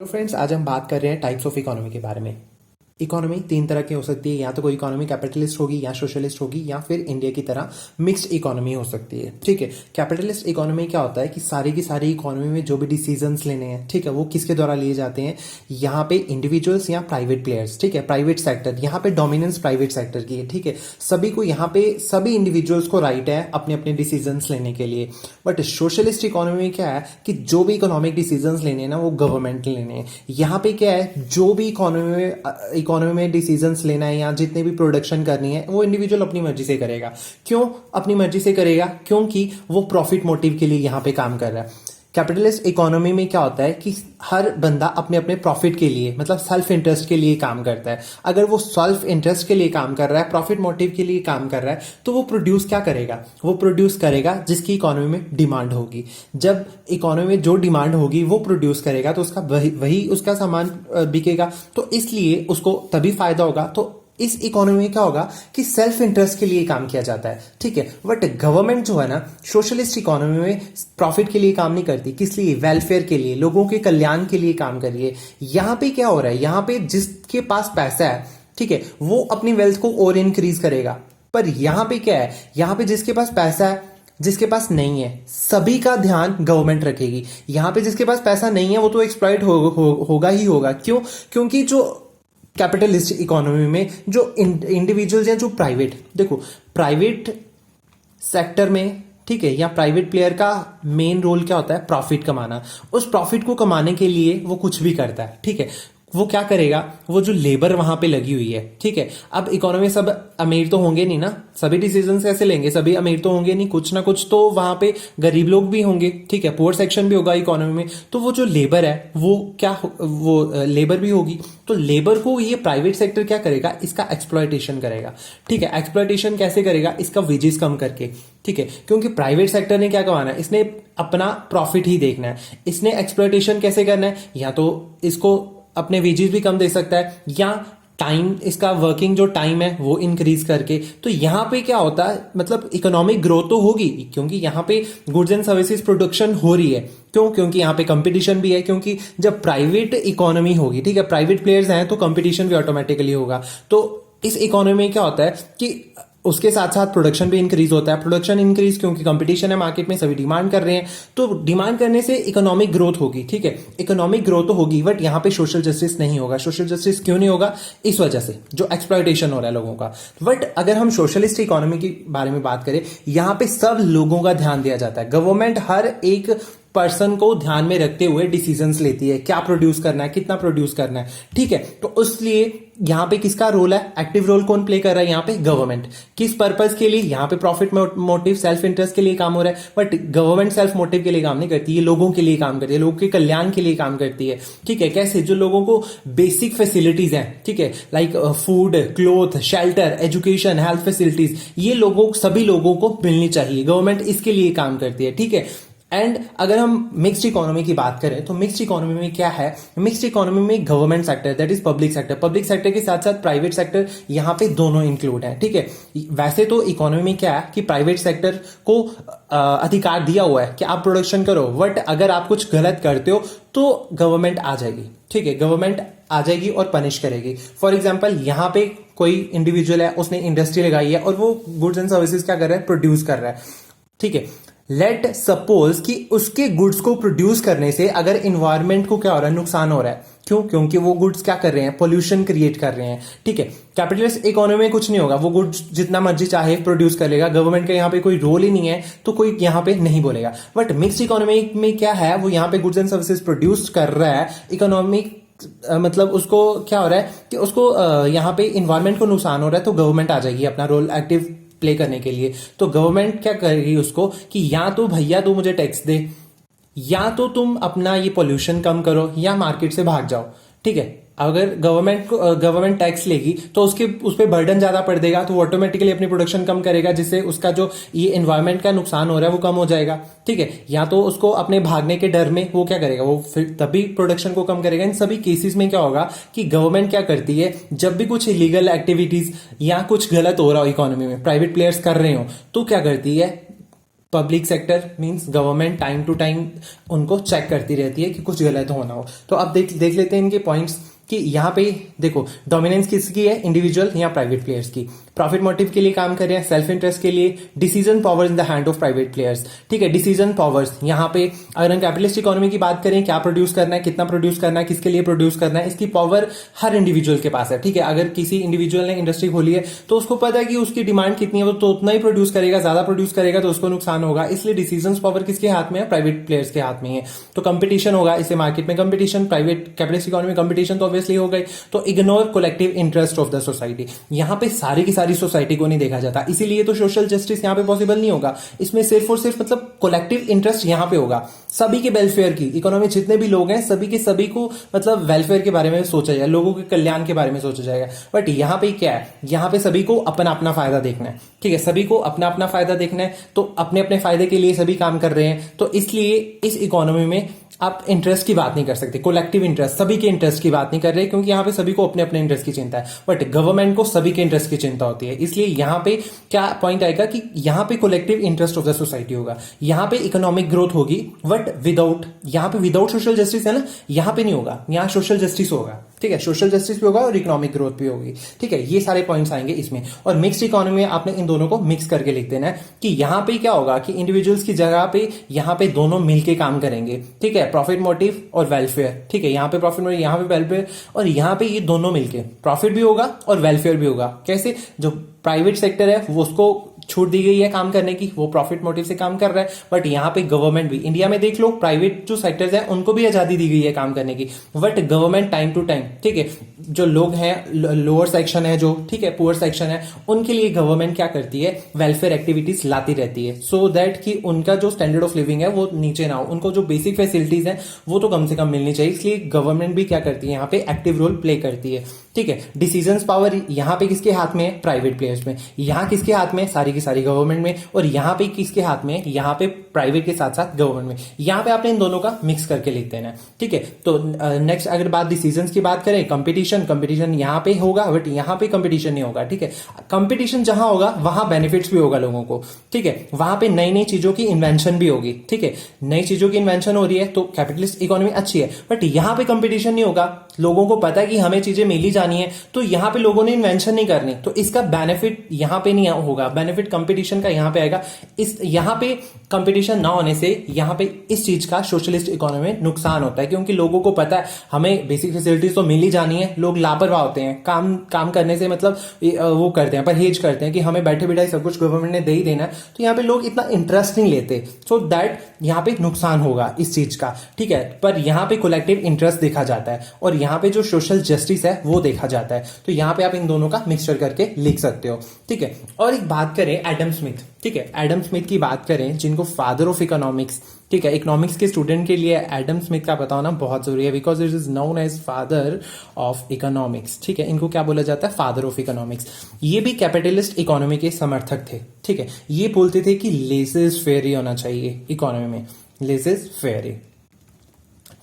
तो फ्रेंड्स, आज हम बात कर रहे हैं टाइप्स ऑफ इकोनॉमी के बारे में। इकोनॉमी तीन तरह की हो सकती है, या तो कोई इकोनॉमी कैपिटलिस्ट होगी या सोशलिस्ट होगी या फिर इंडिया की तरह मिक्स्ड इकोनॉमी हो सकती है। ठीक है, कैपिटलिस्ट इकोनॉमी क्या होता है कि सारी की सारी इकोनॉमी में जो भी डिसीजंस लेने हैं, ठीक है, वो किसके द्वारा लिए जाते हैं? यहाँ पे इंडिविजुअल्स या प्राइवेट प्लेयर्स, ठीक है, प्राइवेट सेक्टर, यहाँ पे डोमिनेंस प्राइवेट सेक्टर की है। ठीक है, सभी को यहाँ पे सभी इंडिविजुअल्स को राइट है अपने अपने डिसीजंस लेने के लिए। बट सोशलिस्ट इकोनॉमी में क्या है कि जो भी इकोनॉमिक डिसीजंस लेने हैं ना, वो गवर्नमेंट लेने हैं। यहाँ पे क्या है, जो भी इकोनॉमी में डिसीजंस लेना है या जितने भी प्रोडक्शन करनी है, वो इंडिविजुअल अपनी मर्जी से करेगा। क्यों अपनी मर्जी से करेगा? क्योंकि वो प्रॉफिट मोटिव के लिए यहां पे काम कर रहा है। कैपिटलिस्ट इकोनॉमी में क्या होता है कि हर बंदा अपने अपने प्रॉफिट के लिए, मतलब सेल्फ इंटरेस्ट के लिए काम करता है। अगर वो सेल्फ इंटरेस्ट के लिए काम कर रहा है, प्रॉफिट मोटिव के लिए काम कर रहा है, तो वो प्रोड्यूस क्या करेगा? वो प्रोड्यूस करेगा जिसकी इकोनॉमी में डिमांड होगी। जब इकोनॉमी में जो डिमांड होगी वो प्रोड्यूस करेगा, तो उसका वही उसका सामान बिकेगा, तो इसलिए उसको तभी फायदा होगा। तो इस इकोनॉमी में क्या होगा कि सेल्फ इंटरेस्ट के लिए काम किया जाता है। ठीक है, बट गवर्नमेंट जो है ना, सोशलिस्ट इकोनॉमी में प्रॉफिट के लिए काम नहीं करती। किस लिए? वेलफेयर के लिए, लोगों के कल्याण के लिए काम कर रही है। यहां पे क्या हो रहा है, यहां पे जिसके पास पैसा है, ठीक है, वो अपनी वेल्थ को और इंक्रीज करेगा। पर यहां पे क्या है, यहां पे जिसके पास पैसा है, जिसके पास नहीं है, सभी का ध्यान गवर्नमेंट रखेगी। यहां पे जिसके पास पैसा नहीं है वो तो एक्सप्लॉइट होगा ही होगा। क्यों? क्योंकि जो कैपिटलिस्ट इकोनॉमी में जो इंडिविजुअल्स हैं, जो प्राइवेट, देखो प्राइवेट सेक्टर में, ठीक है, या प्राइवेट प्लेयर का मेन रोल क्या होता है? प्रॉफिट कमाना। उस प्रॉफिट को कमाने के लिए वो कुछ भी करता है। ठीक है, वो क्या करेगा? वो जो लेबर वहां पे लगी हुई है, ठीक है, अब इकोनॉमी सब अमीर तो होंगे नहीं ना, सभी डिसीजन कैसे लेंगे? सभी अमीर तो होंगे नहीं, कुछ ना कुछ तो वहां पे गरीब लोग भी होंगे। ठीक है, पुअर सेक्शन भी होगा इकोनॉमी में। तो वो जो लेबर है वो वो लेबर भी होगी। तो लेबर को ये प्राइवेट सेक्टर क्या करेगा? इसका एक्सप्लॉयटेशन करेगा। ठीक है, एक्सप्लॉयटेशन कैसे करेगा? इसका वेजेस कम करके। ठीक है, क्योंकि प्राइवेट सेक्टर ने क्या कमाना है? इसने अपना प्रॉफिट ही देखना है। इसने एक्सप्लॉयटेशन कैसे करना है? या तो इसको अपने वेजेस भी कम दे सकता है, या टाइम, इसका वर्किंग जो टाइम है वो इंक्रीज करके। तो यहां पे क्या होता है, मतलब इकोनॉमिक ग्रोथ तो होगी, क्योंकि यहां पे गुड्स एंड सर्विसेज प्रोडक्शन हो रही है। क्यों? क्योंकि यहां पे कंपटीशन भी है। क्योंकि जब प्राइवेट इकोनॉमी होगी, ठीक है, प्राइवेट प्लेयर्स हैं, तो कंपटीशन भी ऑटोमेटिकली होगा। तो इस इकोनॉमी में क्या होता है कि उसके साथ साथ प्रोडक्शन भी इंक्रीज होता है। प्रोडक्शन इंक्रीज क्योंकि कंपटीशन है मार्केट में, सभी डिमांड कर रहे हैं, तो डिमांड करने से इकोनॉमिक ग्रोथ होगी। ठीक है, इकोनॉमिक ग्रोथ तो होगी, बट यहां पे सोशल जस्टिस नहीं होगा। सोशल जस्टिस क्यों नहीं होगा? इस वजह से जो एक्सप्लॉयटेशन हो रहा है लोगों का। बट अगर हम सोशलिस्ट इकोनॉमी के बारे में बात करें, यहां पे सब लोगों का ध्यान दिया जाता है। गवर्नमेंट हर एक पर्सन को ध्यान में रखते हुए डिसीजंस लेती है, क्या प्रोड्यूस करना है, कितना प्रोड्यूस करना है। ठीक है, तो इसलिए यहां पे किसका रोल है? एक्टिव रोल कौन प्ले कर रहा है? यहां पे गवर्नमेंट। किस पर्पस के लिए? यहां पे प्रॉफिट मोटिव, सेल्फ इंटरेस्ट के लिए काम हो रहा है। बट गवर्नमेंट सेल्फ मोटिव के लिए काम नहीं करती, ये लोगों के लिए काम करती है, लोगों के कल्याण के लिए काम करती है। ठीक है, कैसे? जो लोगों को बेसिक फैसिलिटीज हैं, ठीक है, like food, cloth, shelter, education, health facilities, ये लोगों, सभी लोगों को मिलनी चाहिए। गवर्नमेंट इसके लिए काम करती है। ठीक है, एंड अगर हम मिक्स्ड इकोनॉमी की बात करें, तो मिक्स्ड इकोनॉमी में क्या है? मिक्स्ड इकोनॉमी में government sector, that is public sector, public sector के साथ साथ प्राइवेट सेक्टर, यहां पे दोनों इंक्लूड है। ठीक है, वैसे तो इकोनॉमी में क्या है कि प्राइवेट सेक्टर को अधिकार दिया हुआ है कि आप प्रोडक्शन करो, बट अगर आप कुछ गलत करते हो तो गवर्नमेंट आ जाएगी। ठीक है, गवर्नमेंट आ जाएगी और पनिश करेगी। फॉर एग्जाम्पल, यहां पे कोई इंडिविजुअल है, उसने इंडस्ट्री लगाई है और वो गुड्स एंड सर्विसेज क्या कर रहा है? प्रोड्यूस कर रहा है। ठीक है, लेट सपोज कि उसके गुड्स को प्रोड्यूस करने से अगर इन्वायरमेंट को क्या हो रहा है? नुकसान हो रहा है। क्यों? क्योंकि वो गुड्स क्या कर रहे हैं? पोल्यूशन क्रिएट कर रहे हैं। ठीक है, कैपिटलिस्ट इकोनॉमी में कुछ नहीं होगा, वो गुड्स जितना मर्जी चाहे प्रोड्यूस कर लेगा, गवर्नमेंट का यहाँ पे कोई रोल ही नहीं है, तो कोई यहाँ पे नहीं बोलेगा। बट मिक्स्ड इकोनॉमी में क्या है, वो यहाँ पे गुड्स एंड सर्विसेज प्रोड्यूस कर रहा है, इकोनॉमिक मतलब उसको क्या हो रहा है कि उसको यहाँ पे इन्वायरमेंट को नुकसान हो रहा है, तो गवर्नमेंट आ जाएगी अपना रोल एक्टिव प्ले करने के लिए। तो गवर्नमेंट क्या करेगी उसको कि या तो भैया तू मुझे टैक्स दे, या तो तुम अपना ये पोल्यूशन कम करो, या मार्केट से भाग जाओ। ठीक है, अगर गवर्नमेंट टैक्स लेगी तो उस पर बर्डन ज्यादा पड़ देगा, तो वो ऑटोमेटिकली अपनी प्रोडक्शन कम करेगा, जिससे उसका जो ये एनवायरमेंट का नुकसान हो रहा है वो कम हो जाएगा। ठीक है, या तो उसको अपने भागने के डर में वो क्या करेगा, वो फिर तभी प्रोडक्शन को कम करेगा। इन सभी केसेस में क्या होगा कि गवर्नमेंट क्या करती है, जब भी कुछ इलीगल एक्टिविटीज या कुछ गलत हो रहा हो इकोनॉमी में, प्राइवेट प्लेयर्स कर रहे हो, तो क्या करती है, public sector means government time to time उनको चेक करती रहती है कि कुछ गलत होना हो। तो अब देख लेते हैं इनके पॉइंट्स कि यहाँ पे देखो डोमिनेंस किसकी है, इंडिविजुअल या प्राइवेट प्लेयर्स की। प्रॉफिट मोटिव के लिए काम कर रहे हैं, सेल्फ इंटरेस्ट के लिए। Decision powers in the hand of private players, ठीक है। डिसीजन पावर्स यहाँ पे अगर हम कैपिटलिस्ट इकोनॉमी की बात करें, क्या प्रोड्यूस करना है, कितना प्रोड्यूस करना है, किसके लिए प्रोड्यूस करना है, इसकी पावर हर इंडिविजुअल के पास है, ठीक है। अगर किसी इंडिविजुअल ने इंडस्ट्री खोली है तो उसको पता है कि उसकी डिमांड कितनी है, वो तो उतना ही प्रोड्यूस करेगा, ज्यादा प्रोड्यूस करेगा तो उसको नुकसान होगा। इसलिए डिसीजन पावर किसके हाथ में है, प्राइवेट प्लेयर्स के हाथ में है। तो कंपटीशन होगा, इससे मार्केट में कंपटीशन, प्राइवेट कैपिटलिस्ट इकोनॉमी में कंपटीशन तो ऑब्वियसली हो गई। तो ignore collective interest of the society, यहां पे सारी की सारी सोसाइटी को नहीं देखा जाता, इसीलिए तो सोशल जस्टिस यहां पे पॉसिबल नहीं होगा। इसमें सिर्फ और सिर्फ मतलब कोलेक्टिव इंटरेस्ट यहां पे होगा, सभी के वेलफेयर की। इकोनॉमी जितने भी लोग हैं सभी के सभी को मतलब वेलफेयर के बारे में सोचा जाएगा, लोगों के कल्याण के बारे में सोचा जाएगा। बट यहां पे क्या है, यहां पे सभी को अपना अपना फायदा देखना है, ठीक है। सभी को अपना अपना फायदा देखना है, तो अपने अपने फायदे के लिए सभी काम कर रहे हैं। तो इसलिए इस इकोनॉमी में आप इंटरेस्ट की बात नहीं कर सकते, कोलेक्टिव इंटरेस्ट, सभी के इंटरेस्ट की बात नहीं कर रहे, क्योंकि यहां पे सभी को अपने अपने इंटरेस्ट की चिंता है। बट गवर्नमेंट को सभी के इंटरेस्ट की चिंता होती है, इसलिए यहां पे क्या पॉइंट आएगा कि यहां पे collective interest of the society होगा, यहां पे इकोनॉमिक ग्रोथ होगी। बट विदाउट, यहां पे विदाउट सोशल जस्टिस है ना, यहां पे नहीं होगा, यहां सोशल जस्टिस होगा, ठीक है। सोशल जस्टिस भी होगा और इकोनॉमिक ग्रोथ भी होगी, ठीक है। ये सारे पॉइंट्स आएंगे इसमें। और मिक्स्ड इकोनॉमी में आपने इन दोनों को मिक्स करके लिख देना है कि यहां पे क्या होगा कि इंडिविजुअल्स की जगह पे यहां पे दोनों मिलके काम करेंगे, ठीक है। प्रॉफिट मोटिव और वेलफेयर, ठीक है। यहां पे प्रॉफिट मोटिव, यहां पे वेलफेयर, और यहां पे ये दोनों मिलके प्रॉफिट भी होगा और वेलफेयर भी होगा। कैसे, जो प्राइवेट सेक्टर है वो उसको छूट दी गई है काम करने की, वो प्रॉफिट मोटिव से काम कर रहा है। बट यहां पे गवर्नमेंट भी, इंडिया में देख लो प्राइवेट जो सेक्टर्स हैं उनको भी आजादी दी गई है काम करने की। But government time to time, ठीक है, जो लोग हैं लोअर सेक्शन है जो, ठीक है, पुअर सेक्शन है, उनके लिए गवर्नमेंट क्या करती है, वेलफेयर एक्टिविटीज लाती रहती है, सो दैट कि उनका जो स्टैंडर्ड ऑफ लिविंग है वो नीचे ना हो, उनको जो बेसिक फैसिलिटीज है वो तो कम से कम मिलनी चाहिए। इसलिए गवर्नमेंट भी क्या करती है, यहाँ पे एक्टिव रोल प्ले करती है, ठीक है। डिसीजन पावर यहाँ पे किसके हाथ में है, प्राइवेट प्लेयर्स में। यहाँ किसके हाथ में, सारी की सारी गवर्नमेंट में। और यहाँ पे किसके हाथ में, यहाँ पे प्राइवेट के साथ साथ गवर्नमेंट में। यहाँ पे आपने इन दोनों का मिक्स करके लिख देना है, ठीक है। तो नेक्स्ट अगर बात डिसीजंस की बात करें, कंपटीशन यहाँ पे होगा, बट यहाँ पे कंपटीशन नहीं होगा, ठीक है। कंपटीशन जहां होगा वहां बेनिफिट्स भी होगा लोगों को, ठीक है। वहां पे नई नई चीजों की इन्वेंशन भी होगी, ठीक है। नई चीजों की इन्वेंशन हो रही है तो कैपिटलिस्ट इकोनॉमी अच्छी है। बट यहां पे कंपटीशन नहीं होगा, लोगों को पता है कि हमें चीजें मिली जानी है, तो यहां पे लोगों ने इन्वेंशन नहीं करनी, तो इसका बेनिफिट यहां पे नहीं होगा, बेनिफिट कंपटीशन का यहां पे आएगा। इस यहां पे कंपटीशन ना होने से यहां पे इस चीज का सोशलिस्ट इकोनॉमी में नुकसान होता है, क्योंकि लोगों को पता है हमें बेसिक फैसिलिटीज तो मिल ही जानी है। लोग लापरवाह होते हैं, काम करने से मतलब वो करते हैं, परहेज करते हैं कि हमें बैठे बैठे सब कुछ गवर्नमेंट ने दे ही देना है, तो यहाँ पे लोग इतना इंटरेस्ट नहीं लेते, सो दैट यहाँ पे नुकसान होगा इस चीज का, ठीक है। पर यहाँ पे कोलेक्टिव इंटरेस्ट देखा जाता है और यहाँ पे जो सोशल जस्टिस है वो देखा जाता है। तो यहाँ पे आप इन दोनों का मिक्सचर करके लिख सकते हो, ठीक है। और एक बात करें एडम स्मिथ, ठीक है, एडम स्मिथ की बात करें जिनको फादर ऑफ इकोनॉमिक्स, ठीक है, इकोनॉमिक्स के स्टूडेंट के लिए एडम स्मिथ का पता होना बहुत जरूरी है, because it is known as father of economics, ठीक है। इनको क्या बोला जाता है, फादर ऑफ इकोनॉमिक्स। ये भी कैपिटलिस्ट इकोनॉमी के समर्थक थे, ठीक है। ये बोलते थे कि लेसेस फेयर होना चाहिए इकोनॉमी में, लेसेस फेयर,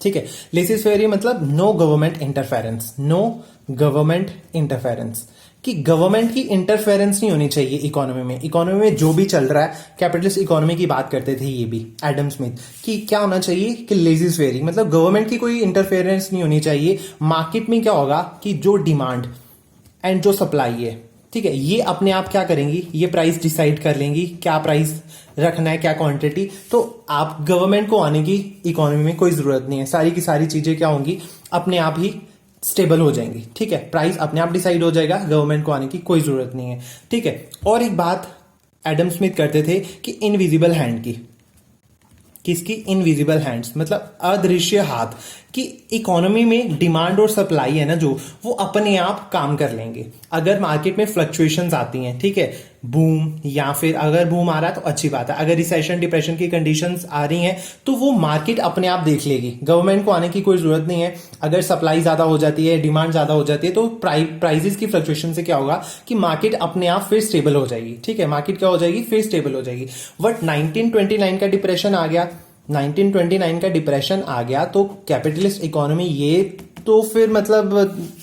ठीक है। लेसेस फेयर मतलब no government interference, no government interference, कि गवर्नमेंट की इंटरफेरेंस नहीं होनी चाहिए इकोनॉमी में। इकोनॉमी में जो भी चल रहा है, कैपिटलिस्ट इकोनॉमी की बात करते थे ये भी एडम स्मिथ, कि क्या होना चाहिए कि लेजिस फेयरिंग मतलब गवर्नमेंट की कोई इंटरफेरेंस नहीं होनी चाहिए। मार्केट में क्या होगा कि जो डिमांड एंड जो सप्लाई है, ठीक है, ये अपने आप क्या करेंगी, ये प्राइस डिसाइड कर लेंगी, क्या प्राइस रखना है, क्या क्वांटिटी। तो आप गवर्नमेंट को आने की इकोनॉमी में कोई जरूरत नहीं है, सारी की सारी चीजें क्या होंगी, अपने आप ही स्टेबल हो जाएंगी, ठीक है। प्राइस अपने आप डिसाइड हो जाएगा, गवर्नमेंट को आने की कोई जरूरत नहीं है, ठीक है। और एक बात एडम स्मिथ करते थे कि इनविजिबल हैंड की, किसकी, इनविजिबल हैंड्स मतलब अदृश्य हाथ, कि इकोनॉमी में डिमांड और सप्लाई है ना जो, वो अपने आप काम कर लेंगे। अगर मार्केट में फ्लक्चुएशंस आती हैं, ठीक है, बूम, या फिर अगर बूम आ रहा है तो अच्छी बात है, अगर रिसेशन डिप्रेशन की कंडीशंस आ रही हैं तो वो मार्केट अपने आप देख लेगी, गवर्नमेंट को आने की कोई जरूरत नहीं है। अगर सप्लाई ज्यादा हो जाती है, डिमांड ज्यादा हो जाती है, तो प्राइसेस की फ्लक्चुएशन से क्या होगा कि मार्केट अपने आप फिर स्टेबल हो जाएगी, ठीक है। मार्केट क्या हो जाएगी, फिर स्टेबल हो जाएगी। बट 1929 का डिप्रेशन आ गया, 1929 का डिप्रेशन आ गया तो कैपिटलिस्ट इकोनॉमी ये तो फिर मतलब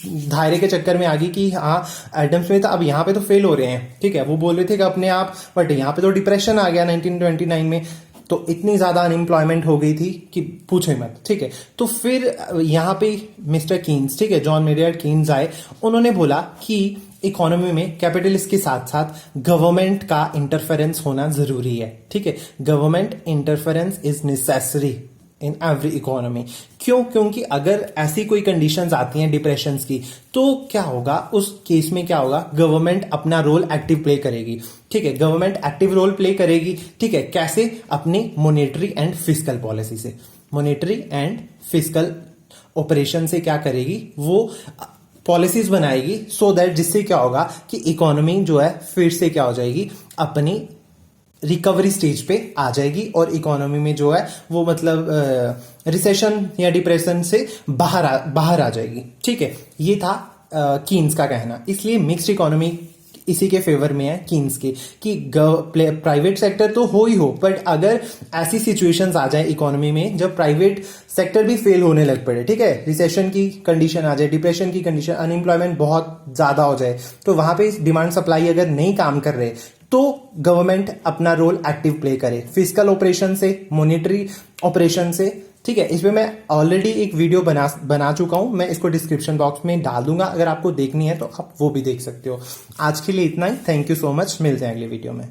दायरे के चक्कर में आ गई कि हाँ एडम स्मिथ अब यहाँ पे तो फेल हो रहे हैं, ठीक है, वो बोल रहे थे कि अपने आप, बट यहाँ पे तो डिप्रेशन आ गया 1929 में, तो इतनी ज्यादा अनएम्प्लॉयमेंट हो गई थी कि पूछो ही मत, ठीक है। तो फिर यहाँ पे मिस्टर कीन्स, ठीक है, जॉन मेरियट कीन्स आए, उन्होंने बोला कि इकोनॉमी में कैपिटलिस्ट के साथ साथ गवर्नमेंट का इंटरफेरेंस होना जरूरी है, ठीक है, government interference is necessary in every economy. क्यों? क्योंकि अगर ऐसी कोई कंडीशंस आती हैं डिप्रेशंस की, तो क्या होगा उस केस में, क्या होगा, गवर्नमेंट अपना रोल एक्टिव प्ले करेगी, ठीक है, गवर्नमेंट एक्टिव रोल प्ले करेगी, ठीक है, कैसे? अपनी मॉनेटरी एंड फिस्कल पॉलिसी से, मॉनेटरी एंड फिस्कल ऑपरेशन से क्या करेगी, वो पॉलिसीज बनाएगी, सो दैट जिससे क्या होगा कि इकोनॉमी जो है फिर से क्या हो जाएगी, अपनी रिकवरी स्टेज पे आ जाएगी और इकोनॉमी में जो है वो मतलब रिसेशन या डिप्रेशन से बाहर आ जाएगी, ठीक है। ये था कीन्स का कहना। इसलिए मिक्स्ड इकोनॉमी इसी के फेवर में है कीन्स के, कि प्राइवेट सेक्टर तो हो ही हो, बट अगर ऐसी सिचुएशंस आ जाए इकोनॉमी में जब प्राइवेट सेक्टर भी फेल होने लग पड़े, ठीक है, रिसेशन की कंडीशन आ जाए, डिप्रेशन की कंडीशन, अनएम्प्लॉयमेंट बहुत ज्यादा हो जाए, तो वहां पे डिमांड सप्लाई अगर नहीं काम कर रहे, तो गवर्नमेंट अपना रोल एक्टिव प्ले करे, फिस्कल ऑपरेशन से, मॉनेटरी ऑपरेशन से, ठीक है। इसमें मैं ऑलरेडी एक वीडियो बना चुका हूं, मैं इसको डिस्क्रिप्शन बॉक्स में डाल दूंगा, अगर आपको देखनी है तो आप वो भी देख सकते हो। आज के लिए इतना ही, थैंक यू सो मच, मिलते हैं अगले वीडियो में।